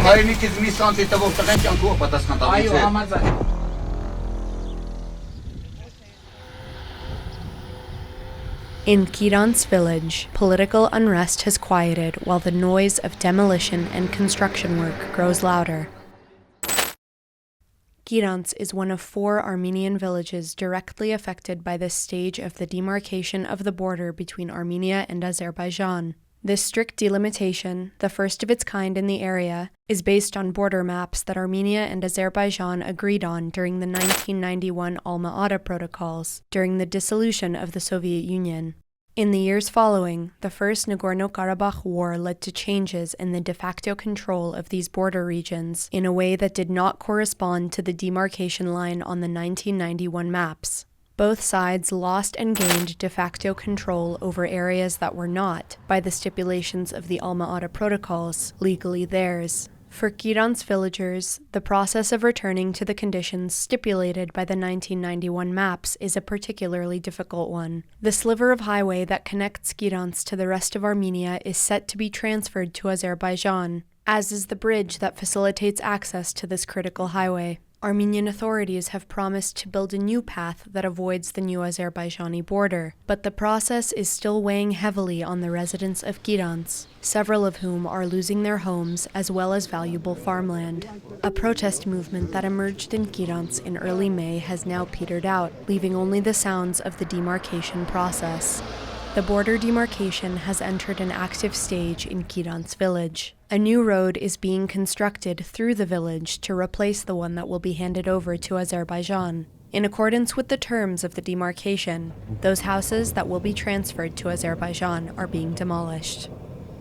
Հայրենիքից մի սանտի տվող տղեն կյանքով պատասխան տալիս է։ Այո, համաձայն։ In Kirants village, political unrest has quieted while the noise of demolition and construction work grows louder. Kirants is one of 4 Armenian villages directly affected by this stage of the demarcation of the border between Armenia and Azerbaijan. This strict delimitation, the first of its kind in the area, is based on border maps that Armenia and Azerbaijan agreed on during the 1991 Alma-Ata Protocols, during the dissolution of the Soviet Union. In the years following, the First Nagorno-Karabakh War led to changes in the de facto control of these border regions in a way that did not correspond to the demarcation line on the 1991 maps. Both sides lost and gained de facto control over areas that were not, by the stipulations of the Alma-Ata Protocols, legally theirs. For Kirants villagers, the process of returning to the conditions stipulated by the 1991 maps is a particularly difficult one. The sliver of highway that connects Kirants to the rest of Armenia is set to be transferred to Azerbaijan, as is the bridge that facilitates access to this critical highway. Armenian authorities have promised to build a new path that avoids the new Azerbaijani border, but the process is still weighing heavily on the residents of Kirants, several of whom are losing their homes as well as valuable farmland. A protest movement that emerged in Kirants in early May has now petered out, leaving only the sounds of the demarcation process. The border demarcation has entered an active stage in Kirants village. A new road is being constructed through the village to replace the one that will be handed over to Azerbaijan. In accordance with the terms of the demarcation, those houses that will be transferred to Azerbaijan are being demolished.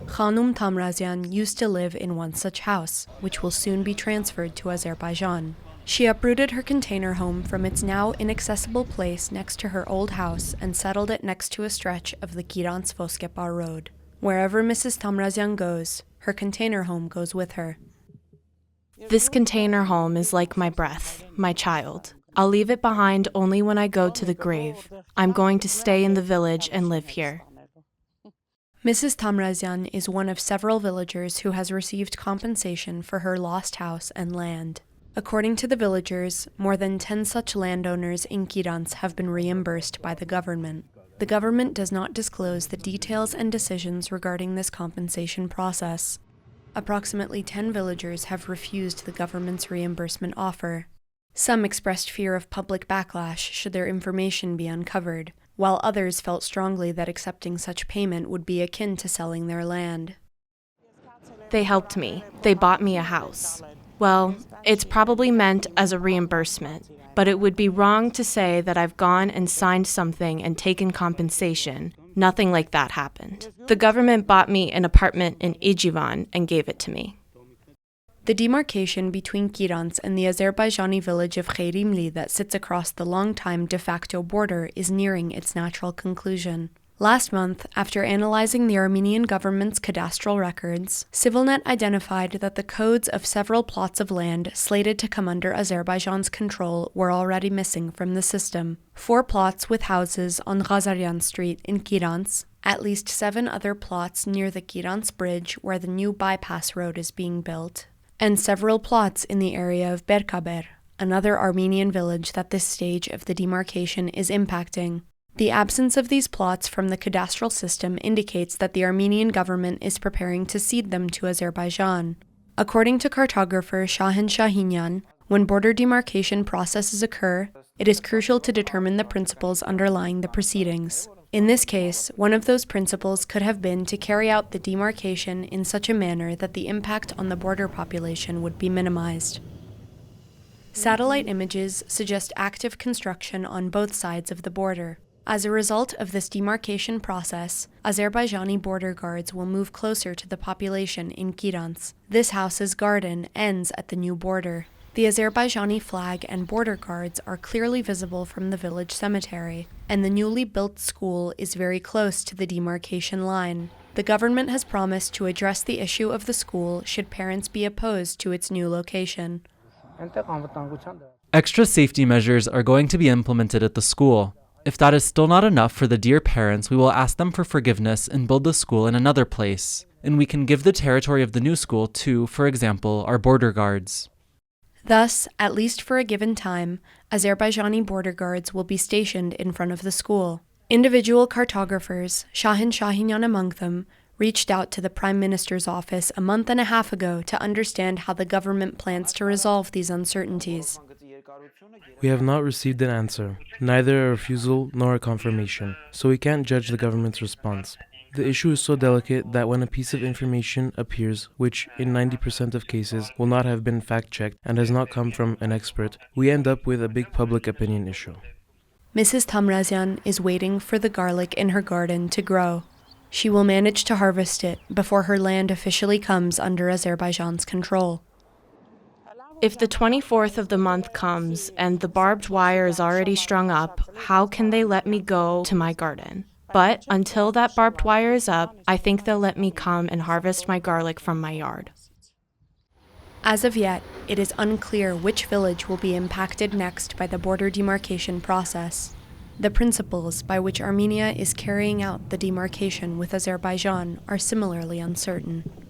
Khanum Tamrazian used to live in one such house, which will soon be transferred to Azerbaijan. She uprooted her container home from its now inaccessible place next to her old house and settled it next to a stretch of the Kirants-Voskepar road. Wherever Mrs. Tamrazian goes, her container home goes with her. This container home is like my breath, my child. I'll leave it behind only when I go to the grave. I'm going to stay in the village and live here. Mrs. Tamrazian is one of several villagers who has received compensation for her lost house and land. According to the villagers, more than 10 such landowners in Kirants have been reimbursed by the government. The government does not disclose the details and decisions regarding this compensation process. Approximately 10 villagers have refused the government's reimbursement offer. Some expressed fear of public backlash should their information be uncovered, while others felt strongly that accepting such payment would be akin to selling their land. They helped me. They bought me a house. Well, it's probably meant as a reimbursement, but it would be wrong to say that I've gone and signed something and taken compensation. Nothing like that happened. The government bought me an apartment in Yerevan and gave it to me. The demarcation between Kirants and the Azerbaijani village of Kheirimli that sits across the long-time de facto border is nearing its natural conclusion. Last month, after analyzing the Armenian government's cadastral records, CivilNet identified that the codes of several plots of land slated to come under Azerbaijan's control were already missing from the system. 4 plots with houses on Ghazaryan Street in Kirants, at least 7 other plots near the Kirants Bridge where the new bypass road is being built, and several plots in the area of Berkaber, another Armenian village that this stage of the demarcation is impacting. The absence of these plots from the cadastral system indicates that the Armenian government is preparing to cede them to Azerbaijan. According to cartographer Shahin Shahinyan, when border demarcation processes occur, it is crucial to determine the principles underlying the proceedings. In this case, one of those principles could have been to carry out the demarcation in such a manner that the impact on the border population would be minimized. Satellite images suggest active construction on both sides of the border. As a result of this demarcation process, Azerbaijani border guards will move closer to the population in Kirants. This house's garden ends at the new border. The Azerbaijani flag and border guards are clearly visible from the village cemetery, and the newly built school is very close to the demarcation line. The government has promised to address the issue of the school should parents be opposed to its new location. Extra safety measures are going to be implemented at the school. If that is still not enough for the dear parents, we will ask them for forgiveness and build the school in another place. And we can give the territory of the new school to, for example, our border guards. Thus, at least for a given time, Azerbaijani border guards will be stationed in front of the school. Individual cartographers, Shahin Shahinyan among them, reached out to the Prime Minister's office a month and a half ago to understand how the government plans to resolve these uncertainties. We have not received an answer, neither a refusal nor a confirmation, so we can't judge the government's response. The issue is so delicate that when a piece of information appears, which in 90% of cases will not have been fact-checked and has not come from an expert, we end up with a big public opinion issue. Mrs. Tamrazian is waiting for the garlic in her garden to grow. She will manage to harvest it before her land officially comes under Azerbaijan's control. If the 24th of the month comes and the barbed wire is already strung up, how can they let me go to my garden? But until that barbed wire is up, I think they'll let me come and harvest my garlic from my yard. As of yet, it is unclear which village will be impacted next by the border demarcation process. The principles by which Armenia is carrying out the demarcation with Azerbaijan are similarly uncertain.